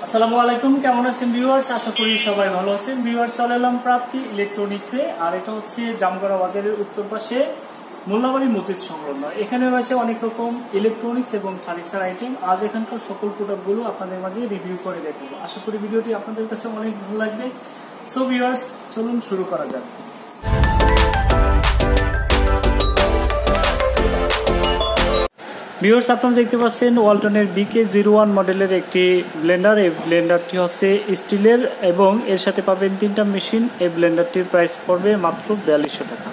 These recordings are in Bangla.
আসসালামু আলাইকুম, কেমন আছেন ভিউয়ার্স? আশা করি সবাই ভালো আছেন। ভিউয়ার্স, চলে এলাম প্রাপ্তি ইলেকট্রনিক্সে, আর এটা হচ্ছে জামগড়া বাজারের উত্তর পাশে মোল্লাবাড়ি মসজিদ সংলগ্ন। এখানে রয়েছে অনেক রকম ইলেকট্রনিক্স এবং ফার্নিচার আইটেম। আজ এখানকার সকল প্রোডাক্টগুলো আপনাদের মাঝে রিভিউ করে দেখাবো। আশা করি ভিডিওটি আপনাদের কাছে অনেক ভালো লাগবে। সো ভিউয়ার্স, চলুন শুরু করা যাক। ভিউয়ার্স, আপনারা দেখতে পাচ্ছেন ওয়ালটনের BK01 মডেলের একটি ব্লেন্ডার। এই ব্লেন্ডারটি হচ্ছে স্টিলের এবং এর সাথে পাবেন 3টা মেশিন। এই ব্লেন্ডারটির প্রাইস পড়বে মাত্র 4200 টাকা।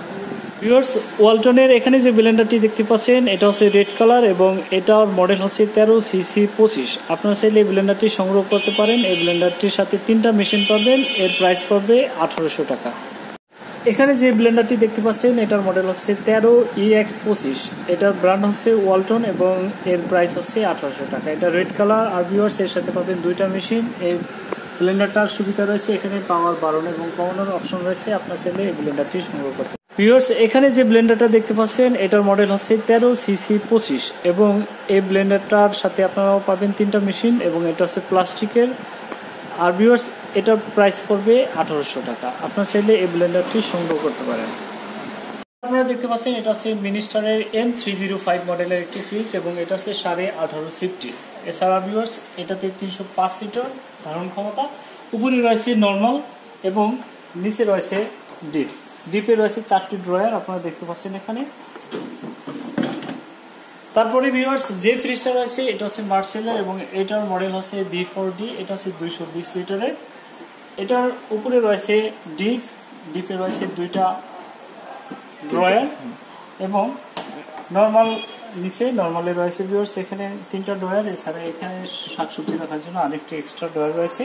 ভিউয়ার্স, ওয়ালটনের এখানে যে ব্লেন্ডারটি দেখতে পাচ্ছেন এটা হচ্ছে রেড কালার এবং এটার মডেল হচ্ছে 13cc25। আপনারা চাইলে এই ব্লেন্ডারটি সংগ্রহ করতে পারেন। এই ব্লেন্ডারটির সাথে 3টা মেশিন পাবেন। এর প্রাইস পড়বে 1800 টাকা। এখানে যে ব্লেন্ডারটি দেখতে পাচ্ছেন এটার মডেল হচ্ছে 13EX25। এটার ব্র্যান্ড হচ্ছে ওয়ালটন এবং এর প্রাইস হচ্ছে 1800 টাকা। এটা রেড কালার। আর ভিউয়ার্স, এর সাথে পাবেন 2টা মেশিন। এই ব্লেন্ডারটার সুবিধা রয়েছে, এখানে পাওয়ার বাড়ানো এবং কমানোর অপশন রয়েছে। আপনার চাইলে এই ব্লেন্ডারটি সংগ্রহ করতে পারেন। ভিউয়ার্স, এখানে যে ব্লেন্ডারটা দেখতে পাচ্ছেন এটার মডেল হচ্ছে 13cc25 এবং এই ব্লেন্ডারটার সাথে আপনারা পাবেন 3টা মেশিন এবং এটা হচ্ছে প্লাস্টিকের। আর ভিউয়ার্স, এটার প্রাইস পড়বে 1800 টাকা। আপনার চাইলে এই ব্লেন্ডারটি সংগ্রহ করতে পারেন। আপনারা দেখতে পাচ্ছেন এটা হচ্ছে মিনিস্টারের M305 মডেলের একটি ফ্রিজ এবং এটা হচ্ছে 18.5 সিফটি। এছাড়া ভিউয়ার্স, এটাতে 305 লিটার ধারণ ক্ষমতা। উপরে রয়েছে নর্মাল এবং নিচে রয়েছে ডিপ। ডিপে রয়েছে 4টি ড্রয়ার, আপনারা দেখতে পাচ্ছেন এখানে। তারপরে ভিউয়ার্স, যে ফ্রিজটা রয়েছে এটা হচ্ছে মার্সেলের এবং এটার মডেল হচ্ছে B4D। এটা হচ্ছে 220 লিটারের। এটার উপরে রয়েছে ডিপ, ডিপে রয়েছে 2টা ড্রয়ার এবং নর্মাল নিচে নর্মালে রয়েছে ভিউয়ার্স এখানে 3টা ড্রয়ার। এছাড়া এখানে শাকসবজি রাখার জন্য আরেকটি এক্সট্রা ড্রয়ার রয়েছে।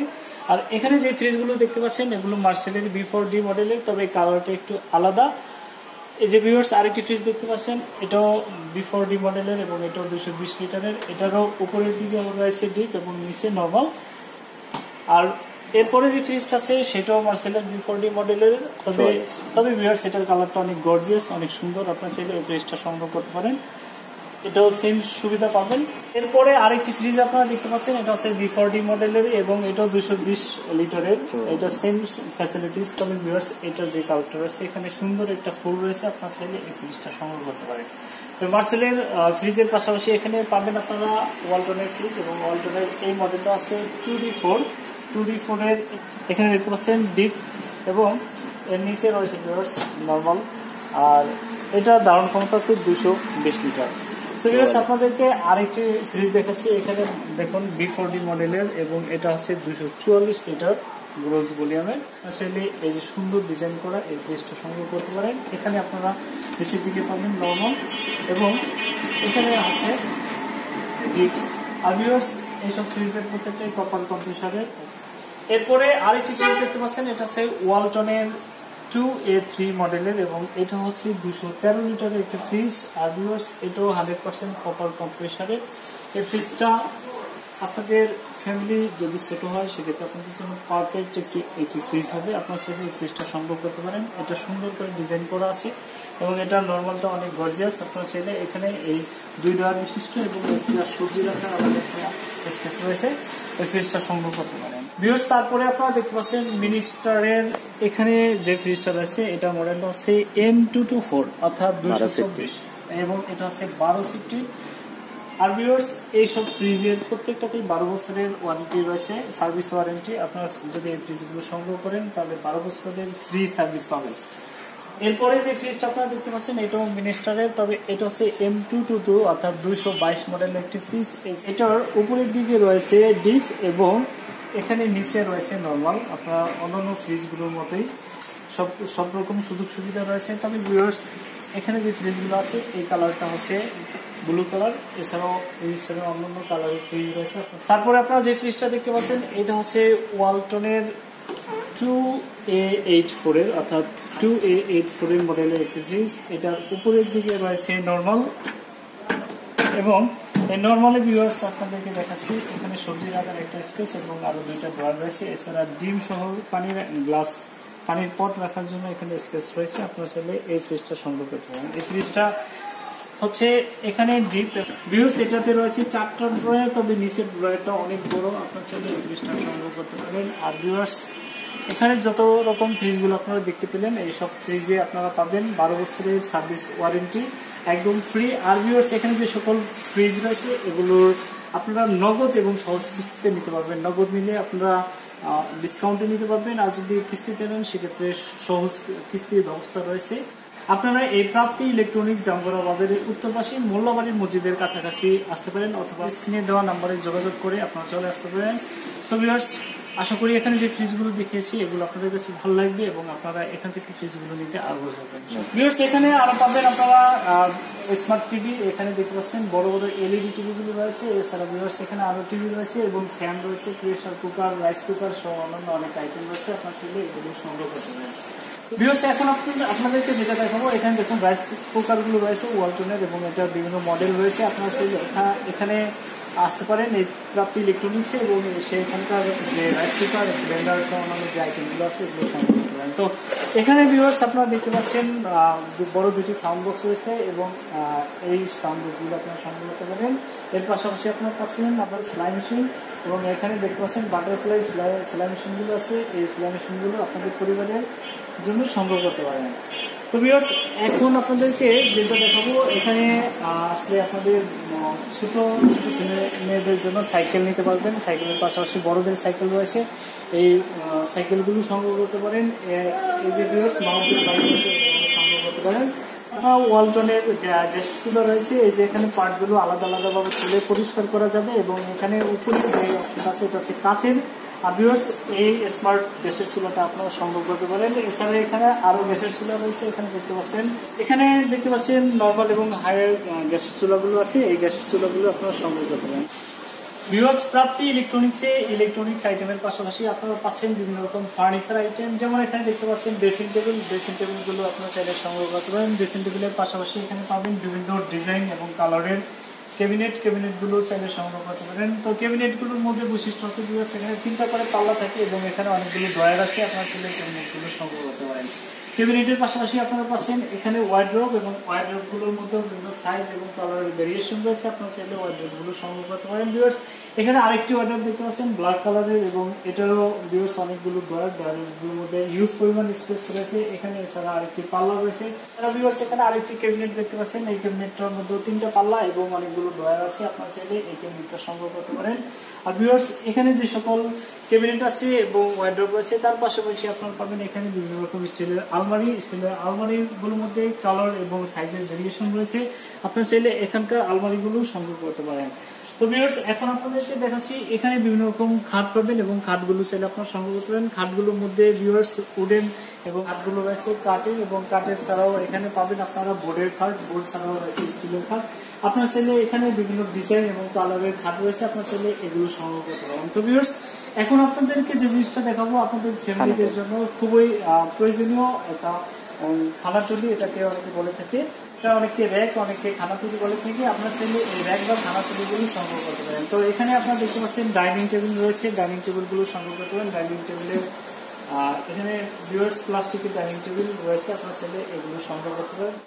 আর এখানে যে ফ্রিজগুলো দেখতে পাচ্ছেন এগুলো মার্সেলের B4D মডেলের, তবে কালারটা একটু আলাদা। এই যে ভিউয়ার্স, আরেকটি ফ্রিজ দেখতে পাচ্ছেন এটাও B4D মডেলের এবং এটাও 220 লিটারের। এটারও উপরের দিকে রয়েছে ডিপ এবং নিচে নর্মাল। আর এরপরে যে ফ্রিজটা আছে সেটাও মার্সেলের B4D মডেলের, তবে ভিউয়ার্স এটার কালারটা অনেক গর্জিয়াস, অনেক সুন্দর। আপনারা চাইলে এই ফ্রিজটা সংগ্রহ করতে পারেন, এটাও সেম সুবিধা পাবেন। এরপরে আরেকটি ফ্রিজ আপনারা দেখতে পাচ্ছেন এটা হচ্ছে B4D মডেলের এবং এটাও 220 লিটারের। এটা সেম ফ্যাসিলিটিস, তবে ভিউয়ার্স এটার যে কালারটা রয়েছে এখানে সুন্দর একটা ফুল রয়েছে। আপনারা চাইলে এই ফ্রিজটা সংগ্রহ করতে পারেন। তো মার্সেলের ফ্রিজের পাশাপাশি এখানে পাবেন আপনারা ওয়ালটনের ফ্রিজ এবং ওয়ালটনের এই মডেলটা আছে 2D4 এর। এখানে দেখতে পাচ্ছেন ডিপ এবং এর নিচে রয়েছে ভিউয়ার্স নর্মাল। আর এটা ধারণ ক্ষমতা আছে 220 লিটার। সো ভিউয়ার্স, আপনাদেরকে আরেকটি ফ্রিজ দেখাচ্ছি। এখানে দেখুন B4D মডেলের এবং এটা হচ্ছে 244 লিটার গ্রোস ভলিউমের। আসলে এই যে সুন্দর ডিজাইন করা এই ফ্রিজটা সংগ্রহ করতে পারেন। এখানে আপনারা নিচের দিকে পাবেন নর্মাল এবং এখানে আছে ডিপ। আর ভিউয়ার্স, এইসব ফ্রিজের প্রত্যেকটাই কপার কম্প্রেসারের। এরপরে আরেকটি ফ্রিজ দেখতে পাচ্ছেন এটা হচ্ছে ওয়ালটনের 2A3 মডেলের এবং এটা হচ্ছে 213 লিটারের একটি ফ্রিজ। আর ভিউয়ার্স, এটাও 100% কপার কম্প্রেসারের। এই ফ্রিজটা আপনাদের ফ্যামিলি যদি ছোট হয় সেক্ষেত্রে আপনাদের জন্য পারফেক্ট একটি ফ্রিজ হবে। আপনার সাথে এই ফ্রিজটা সংগ্রহ করতে পারেন। এটা সুন্দর করে ডিজাইন করা আছে এবং এটা নর্মালটা অনেক গর্জিয়াস। আপনার চাইলে এখানে এই 2 ড্রয়ার বিশিষ্ট এবং একটা সবজি রাখার আলাদা একটা স্পেস রয়েছে, এই ফ্রিজটা সংগ্রহ করতে পারেন। ভিউয়ার্স, তারপরে আপনারা দেখতে পাচ্ছেন মিনিস্টারের এখানে যে ফ্রিজটা রয়েছে এটা মডেলটা হচ্ছে M224 অর্থাৎ 224 এবং এটা হচ্ছে 12 সিফটি। আর ভিউয়ার্স, এইসব ফ্রিজের প্রত্যেকটাতেই 12 বছরের ওয়ারেন্টি রয়েছে, সার্ভিস ওয়ারেন্টি। আপনারা যদি এই ফ্রিজগুলো সংগ্রহ করেন তাহলে 12 বছরের ফ্রি সার্ভিস পাবেন। এরপরে যে ফ্রিজটা আপনারা দেখতে পাচ্ছেন এটাও মিনিস্টারের, তবে এটা হচ্ছে M222 অর্থাৎ 222 মডেলের একটি ফ্রিজ। এটার উপরের দিকে রয়েছে ডিপ এবং এখানে নিচে রয়েছে নর্মাল। আপনারা অন্যান্য ফ্রিজগুলোর মতোই সব রকম সুযোগ সুবিধা রয়েছে। তবে ভিউয়ার্স, এখানে যে ফ্রিজগুলো আছে এই কালারটা হচ্ছে ব্লু কালার। এছাড়াও ফ্রিজের অন্যান্য কালারের ফ্রিজ রয়েছে। তারপরে আপনারা যে ফ্রিজটা দেখতে পাচ্ছেন এটা হচ্ছে ওয়ালটনের 2A84 এর অর্থাৎ 2A84 এর মডেলের একটি ফ্রিজ। এটার উপরের দিকে রয়েছে নর্মাল এবং এই নর্মালি ভিউয়ার্স আপনাদেরকে দেখাচ্ছি এখানে সবজি রাখার একটা স্পেস এবং আরো 2টা ড্রয়ার রয়েছে। এছাড়া ডিম সহ পানির পট রাখার জন্য এখানে স্পেস রয়েছে। আপনারা চাইলে এই ফ্রিজটা সংগ্রহ করতে পারেন। এই ফ্রিজটা হচ্ছে এখানে ডিপ ভিউয়ার্স এটাতে রয়েছে 4টা ড্রয়ার, তবে নিচের ড্রয়ারটা অনেক বড়, আপনারা চাইলে এই ফ্রিজটা সংগ্রহ করতে পারেন। আর ভিউয়ার্স এখানে যত রকম ফ্রিজগুলো আপনারা দেখতে পেলেন এই সব ফ্রিজে আপনারা পাবেন 12 বছরের সার্ভিস ওয়ারেন্টি একদম ফ্রি। আর ভিউয়ার্স এখানে যে সকল ফ্রিজ রয়েছে এগুলোর আপনারা নগদ এবং সহজ কিস্তিতে নিতে পারবেন। নগদ নিলে আপনারা ডিসকাউন্টে নিতে পারবেন, আর যদি কিস্তিতে নেন সেক্ষেত্রে সহজ কিস্তির ব্যবস্থা রয়েছে। আপনারা এই প্রাপ্তি ইলেকট্রনিক্স জামগড়া বাজারের উত্তর পাশে মোল্লাবাড়ি মসজিদের কাছাকাছি আসতে পারেন, অথবা স্ক্রিনে দেওয়া নাম্বারে যোগাযোগ করে আপনারা চলে আসতে পারেন। সো ভিউয়ার্স আশা করি এখানে যে ফ্রিজগুলো দেখিয়েছি এগুলো আপনাদের কাছে ভালো লাগবে এবং আপনারা এখান থেকে ফ্রিজগুলো নিতে আগ্রহী হবেন। ভিউয়ার্স এখানে আরো পাবেন আপনারা স্মার্ট টিভি, এখানে দেখতে পাচ্ছেন বড় বড় এলইডি টিভিগুলো রয়েছে। এছাড়া ভিউয়ার্স এখানে আরো টিভি রয়েছে এবং ফ্যান রয়েছে, প্রেসার কুকার, রাইস কুকার সহ অন্যান্য অনেক আইটেম রয়েছে, আপনার ছেলে এগুলো সংগ্রহ করতে পারেন। ভিউয়ার্স এখন আপনাদেরকে যেটা দেখাবো, এখানে দেখুন রাইস কুকার গুলো রয়েছে ওয়ালটনের এবং এটা বিভিন্ন মডেল রয়েছে। আপনারা চাইলে এখানে আসতে পারেন এই প্রাপ্তি ইলেকট্রনিক্সে এবং সেখানকার যে রাইস কুকার, ব্লেন্ডার সহ অন্যান্য যে আইটেমগুলো আছে এগুলো সংগ্রহ করতে পারেন। তো এখানে ভিউয়ার্স আপনারা দেখতে পাচ্ছেন বড় দুটি সাউন্ড বক্স রয়েছে এবং এই সাউন্ড বক্সগুলো আপনারা সংগ্রহ করতে পারেন। এর পাশাপাশি আপনারা পাচ্ছেন আপনার সেলাই মেশিন এবং এখানে দেখতে পাচ্ছেন বাটারফ্লাই সেলাই মেশিনগুলো আছে। এই সেলাই মেশিনগুলো আপনাদের পরিবারের জন্য সংগ্রহ করতে পারেন। তো ভিউয়ার্স এখন আপনাদেরকে যেটা দেখাবো, এখানে আসলে আপনাদের ছোট ছোট ছেলে মেয়েদের জন্য সাইকেল নিতে পারবেন। সাইকেলের পাশাপাশি বড়দের সাইকেল রয়েছে, এই সাইকেলগুলো সংগ্রহ করতে পারেন। এই যে ভিউয়ার্স মাউন্টেন বাইক আছে সংগ্রহ করতে পারেন। ওয়ালটনের গ্যাস চুলা রয়েছে, এই যে এখানে পার্টগুলো আলাদা আলাদাভাবে তুলে পরিষ্কার করা যাবে এবং এখানে উপরে যে অপশন আছে এটা হচ্ছে কাচের। আর ভিউয়ার্স এই স্মার্ট গ্যাসের চুলাটা আপনারা সংগ্রহ করতে পারেন। এছাড়া এখানে আরো গ্যাসের চুলা রয়েছে, এখানে দেখতে পাচ্ছেন নর্মাল এবং হায়ার গ্যাসের চুলাগুলো আছে। এই গ্যাসের চুলাগুলো আপনারা সংগ্রহ করতে পারেন। ভিউয়ার্স প্রাপ্তি ইলেকট্রনিক্স আইটেমের পাশাপাশি আপনারা পাচ্ছেন বিভিন্ন রকম ফার্নিচার আইটেম, যেমন এখানে দেখতে পাচ্ছেন ড্রেসিং টেবিলগুলো আপনারা চাইলে সংগ্রহ করতে পারেন। ড্রেসিং টেবিলের পাশাপাশি এখানে পাবেন বিভিন্ন ডিজাইন এবং কালারের ক্যাবিনেটগুলো চাইলে সংগ্রহ করতে পারেন। তো ক্যাবিনেটগুলোর মধ্যে বৈশিষ্ট্য হচ্ছে ভিউয়ার্স এখানে 3টা করে পাল্লা থাকে এবং এখানে অনেকগুলো ড্রয়ার আছে, আপনারা চাইলে ক্যাবিনেটগুলো সংগ্রহ করতে পারেন। ক্যাবিনেটের পাশাপাশি আপনারা পাচ্ছেন এখানে ওয়ার্ড্রোব এবং ওয়ার্ড্রোবগুলোর মধ্যে বিভিন্ন সাইজ এবং কালারের ভেরিয়েশন রয়েছে, আপনারা চাইলে ওয়ার্ড্রোবগুলো সংগ্রহ করতে পারেন। ভিউয়ার্স এখানে আরেকটি ওয়ার্ড্রোব দেখতে পাচ্ছেন ব্ল্যাক কালারের এবং এটারও ভিউয়ার্স অনেকগুলো ড্রয়ারগুলোর মধ্যে হিউজ পরিমাণ স্পেস রয়েছে। এখানে এছাড়া আরেকটি পাল্লা রয়েছে। ভিউয়ার্স এখানে আরেকটি ক্যাবিনেট দেখতে পাচ্ছেন, এই ক্যাবিনেটটার মধ্যে 3টা পাল্লা এবং অনেকগুলো ড্রয়ার আছে, আপনারা চাইলে এই ক্যাবিনেটটা সংগ্রহ করতে পারেন। আর ভিউয়ার্স এখানে যে সকল ক্যাবিনেট আছে এবং ওয়ার্ড্রোব আছে তার পাশাপাশি আপনারা পাবেন এখানে বিভিন্ন রকম স্টিলের আলমারিগুলোর মধ্যে কালার এবং সাইজের ভেরিয়েশন রয়েছে, আপনারা চাইলে এখানকার আলমারিগুলো সংগ্রহ করতে পারেন। তো ভিউয়ার্স এখন আপনাদেরকে দেখাচ্ছি এখানে বিভিন্ন রকম খাট পাবেন এবং খাটগুলো চাইলে আপনারা সংগ্রহ করতে পারেন। খাটগুলোর মধ্যে ভিউয়ার্স উডেন এবং খাটগুলো রয়েছে কাঠের এবং কাঠের ছাড়াও এখানে পাবেন আপনারা বোর্ডের খাট, বোর্ড ছাড়াও রয়েছে স্টিলের খাট। আপনারা চাইলে এখানে বিভিন্ন ডিজাইন এবং কালারের খাট রয়েছে, আপনারা চাইলে এগুলো সংগ্রহ করতে পারেন। তো ভিউয়ার্স এখন আপনাদেরকে যে জিনিসটা দেখাবো আপনাদের ফ্যামিলিদের জন্য খুবই প্রয়োজনীয় একটা খানার টুলি, এটাকে অনেকে বলে থাকে, এটা অনেকে র্যাক, অনেকে খানা টুলি বলে থাকে। আপনারা চাইলে এই র্যাক বা খানা টুলিগুলো সংগ্রহ করতে পারেন। তো এখানে আপনারা দেখতে পাচ্ছেন ডাইনিং টেবিল রয়েছে, ডাইনিং টেবিলগুলো সংগ্রহ করতে পারেন। ডাইনিং টেবিলের এখানে ভিউয়ার্স প্লাস্টিকের ডাইনিং টেবিল রয়েছে, আপনারা চাইলে এগুলো সংগ্রহ করতে পারেন।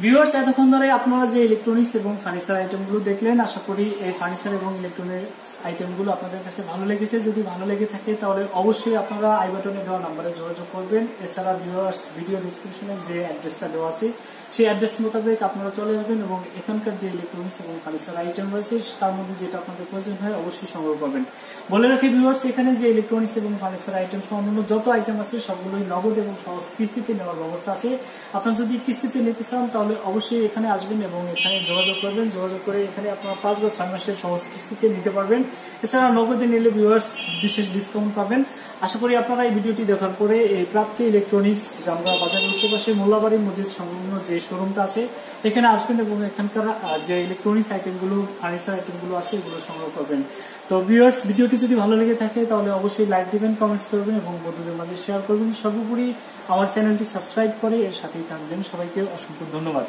ভিউয়ার্স এতক্ষণ ধরে আপনারা যে ইলেকট্রনিক্স এবং ফার্নিচার আইটেমগুলো দেখলেন, আশা করি এই ফার্নিচার এবং ইলেকট্রনিক্স আইটেমগুলো আপনাদের কাছে ভালো লেগেছে। যদি ভালো লেগে থাকে তাহলে অবশ্যই আপনারা আই বাটনে দেওয়া নাম্বারে যোগাযোগ করবেন। এছাড়া ভিউয়ার্স ভিডিও ডিসক্রিপশনে যে অ্যাড্রেসটা দেওয়া আছে সেই অ্যাড্রেস মোতাবেক আপনারা চলে আসবেন এবং এখানকার যে ইলেকট্রনিক্স এবং ফার্নিচার আইটেম রয়েছে তার মধ্যে যেটা আপনাদের প্রয়োজন হয় অবশ্যই সংগ্রহ করবেন। বলে রাখি ভিউয়ার্স এখানে যে ইলেকট্রনিক্স এবং ফার্নিচার আইটেম সহ অন্যান্য যত আইটেম আছে সবগুলোই নগদ এবং সহজ কিস্তিতে নেওয়ার ব্যবস্থা আছে। আপনারা যদি কিস্তিতে নিতে চান তাহলে অবশ্যই এখানে আসবেন এবং এখানে যোগাযোগ করবেন। যোগাযোগ করে এখানে আপনারা 5 বা 6 মাসের সহজ কিস্তিতে নিতে পারবেন। এছাড়া নগদে নিলে ভিউয়ার্স বিশেষ ডিসকাউন্ট পাবেন। আশা করি আপনারা এই ভিডিওটি দেখার পরে এই প্রাপ্তি ইলেকট্রনিক্স জামগড়া বাজারের উত্তরপাশে মোল্লাবাড়ি মসজিদ সংলগ্ন যে শোরুমটা আছে এখানে আসবেন এবং এখানকার যে ইলেকট্রনিক্স আইটেমগুলো, ফার্নিচার আইটেমগুলো আছে এগুলো সংগ্রহ করবেন। তো ভিউয়ার্স ভিডিওটি যদি ভালো লেগে থাকে তাহলে অবশ্যই লাইক দিবেন, কমেন্টস করবেন এবং বন্ধুদের মাঝে শেয়ার করবেন। সর্বোপরি আমার চ্যানেলটি সাবস্ক্রাইব করে এর সাথেই থাকবেন। সবাইকে অসংখ্য ধন্যবাদ।